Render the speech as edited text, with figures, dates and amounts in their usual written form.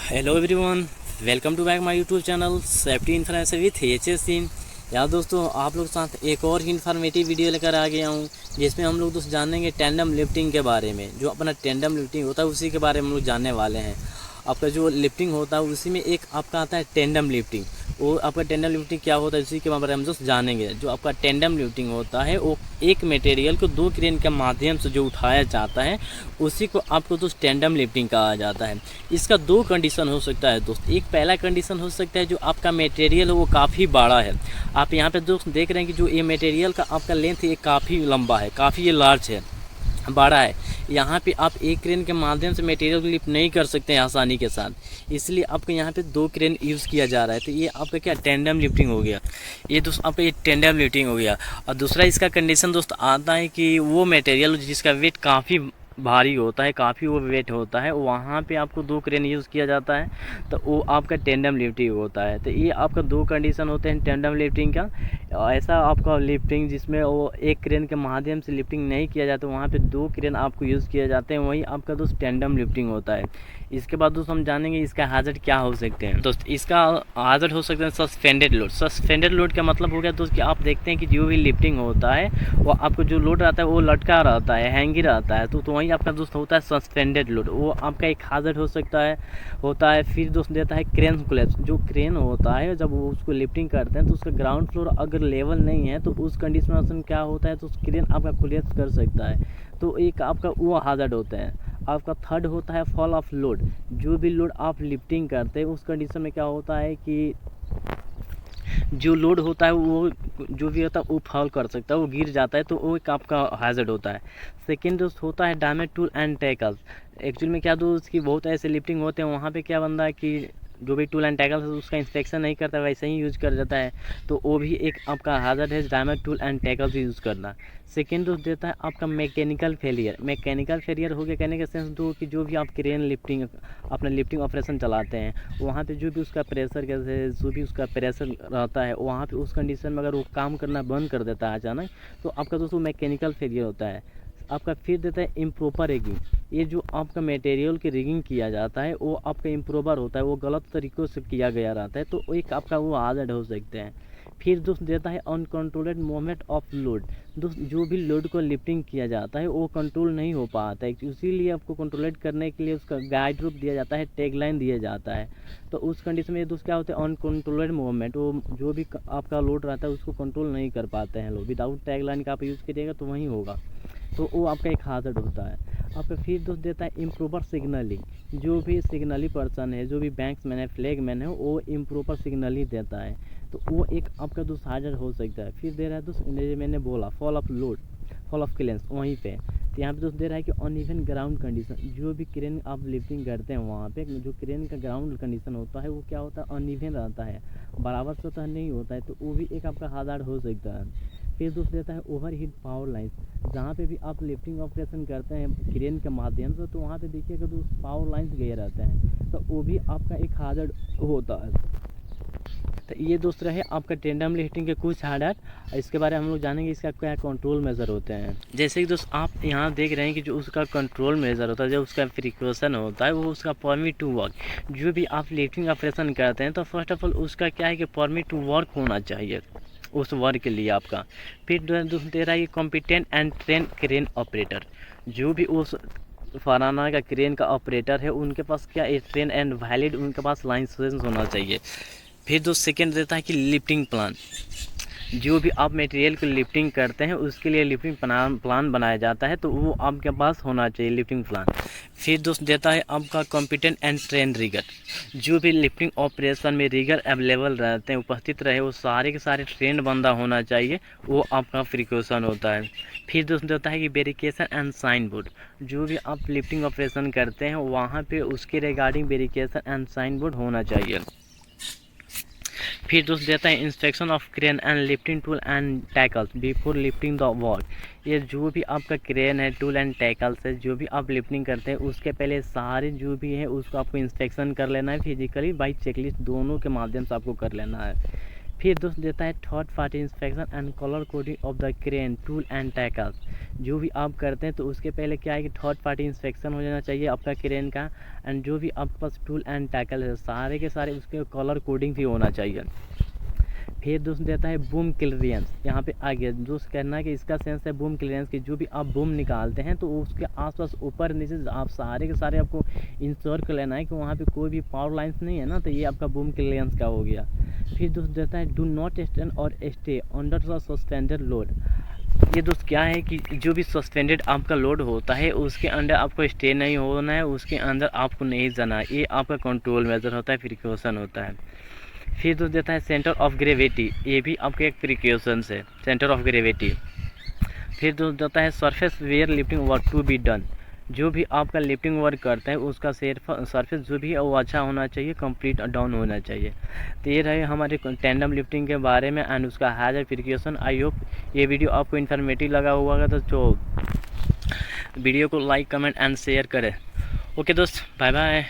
Hello everyone, welcome to back my YouTube channel safety information with H Singh. यार दोस्तों, आप लोग साथ एक और ही इन्फॉर्मेटिव वीडियो लेकर आ गया हूँ, जिसमें हम लोग दोस्त जानेंगे टेंडम लिफ्टिंग के बारे में। जो अपना टेंडम लिफ्टिंग होता है उसी के बारे में हम लोग जानने वाले हैं। आपका जो लिफ्टिंग होता है उसी में एक आपका आता है टेंडम लिफ्टिंग। वो आपका टेंडम लिफ्टिंग क्या होता है उसी के बारे में हम दोस्त जानेंगे। जो आपका टेंडम लिफ्टिंग होता है वो एक मटेरियल को दो क्रेन के माध्यम से जो उठाया जाता है उसी को आपको दोस्त टेंडम लिफ्टिंग कहा जाता है। इसका दो कंडीशन हो सकता है दोस्त। एक पहला कंडीशन हो सकता है जो आपका मटेरियल है वो काफ़ी बड़ा है। आप यहाँ पे दोस्त देख रहे हैं कि जो ये मटेरियल का आपका लेंथ है ये काफ़ी लंबा है, काफ़ी ये लार्ज है, बड़ा है। यहाँ पे आप एक क्रेन के माध्यम से मटेरियल को लिफ्ट नहीं कर सकते हैं आसानी के साथ, इसलिए आपको यहाँ पे दो क्रेन यूज़ किया जा रहा है। तो ये आपका क्या टेंडम लिफ्टिंग हो गया। ये दोस्त आपका ये टेंडम लिफ्टिंग हो गया। और दूसरा इसका कंडीशन दोस्त आता है कि वो मटेरियल जिसका वेट काफ़ी भारी होता है, काफ़ी वो वेट होता है, वहाँ पे आपको दो क्रेन यूज़ किया जाता है, तो वो आपका टेंडम लिफ्टिंग होता है। तो ये आपका दो कंडीशन होते हैं टेंडम लिफ्टिंग का। ऐसा आपका लिफ्टिंग जिसमें वो एक क्रेन के माध्यम से लिफ्टिंग नहीं किया जाता, वहाँ पे दो क्रेन आपको यूज़ किए जाते हैं, वही आपका दोस्त टेंडम लिफ्टिंग होता है। इसके बाद दोस्त हम जानेंगे इसका हैजर्ड क्या हो सकते हैं। दोस्त इसका हैजर्ड हो सकते हैं सस्पेंडेड लोड। सस्पेंडेड लोड का मतलब हो गया दोस्त कि आप देखते हैं कि जो भी लिफ्टिंग होता है वो आपको जो लोड रहता है वो लटका रहता है, हैंगी रहता है, तो वही आपका दोस्त होता है सस्पेंडेड लोड। वो आपका एक हैजर्ड हो सकता है होता है। फिर दोस्त देता है क्रेन कोलैप्स। जो क्रेन होता है जब वो उसको लिफ्टिंग करते हैं तो उसका ग्राउंड फ्लोर अगर लेवल नहीं है तो उस कंडीशन क्या होता है तो क्रेन आपका कोलैप्स कर सकता है। तो एक आपका वो हैजर्ड होता है। आपका थर्ड होता है फॉल ऑफ लोड। जो भी लोड आप लिफ्टिंग करते हैं उस कंडीशन में क्या होता है कि जो लोड होता है वो जो भी होता है वो फॉल कर सकता है, वो गिर जाता है, तो वो एक आपका हैजर्ड होता है। सेकेंड दोस्त होता है damage tool and tackles. Actual में क्या दोस्त की बहुत ऐसे लिफ्टिंग होते हैं वहाँ पे क्या बनता है कि जो भी टूल एंड टैकल्स है उसका इंस्पेक्शन नहीं करता, वैसे ही यूज़ कर जाता है, तो वो भी एक आपका हैजर्ड है damage tool and tackles use करना। सेकेंड दोस्त देता है आपका मैकेनिकल फेलियर। मैकेनिकल फेलियर हो गया कहने का सेंस दो कि जो भी आप क्रेन लिफ्टिंग अपना लिफ्टिंग ऑपरेशन चलाते हैं वहाँ पे जो भी उसका प्रेशर कैसे जो भी उसका प्रेशर रहता है वहाँ पे उस कंडीशन में अगर वो काम करना बंद कर देता है अचानक, तो आपका दोस्तों मैकेनिकल फेलियर होता है। आपका फिर देता है इम्प्रॉपर रिगिंग। ये जो आपका मटेरियल की रिगिंग किया जाता है वो आपका इम्प्रॉपर होता है, वो गलत तरीक़ों से किया गया रहता है, तो एक आपका वो हैजर्ड हो सकते हैं। फिर दोस्त देता है अनकंट्रोल्ड मूवमेंट ऑफ लोड। दोस्त जो भी लोड को लिफ्टिंग किया जाता है वो कंट्रोल नहीं हो पाता है, इसीलिए आपको कंट्रोलेट करने के लिए उसका गाइड रूप दिया जाता है, टैगलाइन दिया जाता है। तो उस कंडीशन में दोस्त क्या होता है अनकंट्रोल्ड मूवमेंट, वो जो भी आपका लोड रहता है उसको कंट्रोल नहीं कर पाते हैं लोग। विदाउट टैगलाइन का आप यूज़ करिएगा तो वहीं होगा, तो वो आपका एक हैजर्ड होता है। आपका फिर दोस्त देता है इम्प्रॉपर सिग्नलिंग। जो भी सिग्नली पर्सन है, जो भी बैंक्समैन है, फ्लैग मैन है, वो इम्प्रॉपर सिग्नल ही देता है, तो वो एक आपका दोस्त हैजर्ड हो सकता है। फिर दे रहा है दोस्त मैंने बोला fall of load, fall of cleanse वहीं पे। तो यहाँ पे दोस्त दे रहा है कि अनइवन ग्राउंड कंडीशन। जो भी क्रेन आप लिफ्टिंग करते हैं वहाँ पे जो क्रेन का ग्राउंड कंडीशन होता है वो क्या होता है अनइवन रहता है, बराबर सतह नहीं होता है, तो वो भी एक आपका हैजर्ड हो सकता है। फिर दोस्त देता है ओवरहीट पावर लाइन्स। जहाँ पे भी आप लिफ्टिंग ऑपरेशन करते हैं क्रेन के माध्यम से तो वहाँ पे देखिएगा दोस्त पावर लाइन्स गए रहते हैं, तो वो भी आपका एक हैजर्ड होता है। तो ये दोस्त रहे आपका टेंडम लिफ्टिंग के कुछ हैजर्ड। इसके बारे में हम लोग जानेंगे इसका क्या कंट्रोल मेजर होते हैं। जैसे कि दोस्त आप यहाँ देख रहे हैं कि जो उसका कंट्रोल मेजर होता है, जो उसका प्रिकॉशन होता है, वो उसका परमिट टू वर्क। जो भी आप लिफ्टिंग ऑपरेशन करते हैं तो फर्स्ट ऑफ ऑल उसका क्या है कि परमिट टू वर्क होना चाहिए उस वर्क के लिए आपका। फिर दे रहा है competent and train crane operator. जो भी उस फलाना का क्रेन का ऑपरेटर है उनके पास क्या ट्रेन एंड वैलिड उनके पास लाइसेंस होना चाहिए। फिर जो सेकेंड देता है कि लिफ्टिंग प्लान। जो भी आप मटेरियल को लिफ्टिंग करते हैं उसके लिए लिफ्टिंग प्लान बनाया जाता है, तो वो आपके पास होना चाहिए लिफ्टिंग प्लान। फिर दोस्त देता है आपका कॉम्पिटेंट एंड ट्रेन रिगर। जो भी लिफ्टिंग ऑपरेशन में रिगर अवेलेबल रहते हैं, उपस्थित रहे, वो सारे के सारे ट्रेंड बंदा होना चाहिए, वो आपका प्रिकॉशन होता है। फिर दोस्त देता है कि वेरिफिकेशन एंड साइन बोर्ड। जो भी आप लिफ्टिंग ऑपरेशन करते हैं वहाँ पे उसके regarding verification and sign board होना चाहिए। फिर दोस्त देता है inspection of crane and lifting tool and tackles before lifting the work. ये जो भी आपका क्रेन है, टूल एंड टैकल्स है, जो भी आप लिफ्टिंग करते हैं उसके पहले सारे जो भी है उसको आपको इंस्पेक्शन कर लेना है, फिजिकली बाई चेकलिस्ट दोनों के माध्यम से आपको कर लेना है। फिर दोस्त देता है third party inspection and colour coding of the crane tool and tackles. जो भी आप करते हैं तो उसके पहले क्या है कि थर्ड पार्टी इंस्पेक्शन हो जाना चाहिए आपका क्रेन का, एंड जो भी आपके पास टूल एंड टैकल है सारे के सारे उसके कलर कोडिंग भी होना चाहिए। फिर दोस्त देता है बूम क्लियरेंस। यहाँ पे आ गया दोस्त कहना है कि इसका सेंस है बूम क्लियरेंस की, जो भी आप बूम निकालते हैं तो उसके आसपास ऊपर नीचे आप सारे के सारे आपको इंश्योर कर लेना है कि वहाँ पे कोई भी पावर लाइन्स नहीं है ना, तो ये आपका बूम क्लियरेंस का हो गया। फिर दोस्त देता है डू नॉट स्टैंड और stay under the suspended load. ये दोस्त क्या है कि जो भी सस्पेंडेड आपका लोड होता है उसके अंदर आपको स्टे नहीं होना है, उसके अंदर आपको नहीं जाना है, ये आपका कंट्रोल मेजर होता है, प्रिकॉशन होता है। फिर दोस्त देता है सेंटर ऑफ ग्रेविटी, ये भी आपके एक प्रिकॉशन है, सेंटर ऑफ ग्रेविटी। फिर दोस्त देता है surface where lifting work to be done. जो भी आपका लिफ्टिंग वर्क करता है उसका सरफेस जो भी है वो अच्छा होना चाहिए, कंप्लीट डाउन होना चाहिए। तो ये रहे हमारे टैंडम लिफ्टिंग के बारे में एंड उसका हैजर प्रिकॉशन। आई होप ये वीडियो आपको इन्फॉर्मेटिव लगा होगा, तो वीडियो को लाइक कमेंट एंड शेयर करें। ओके दोस्त, बाय बाय।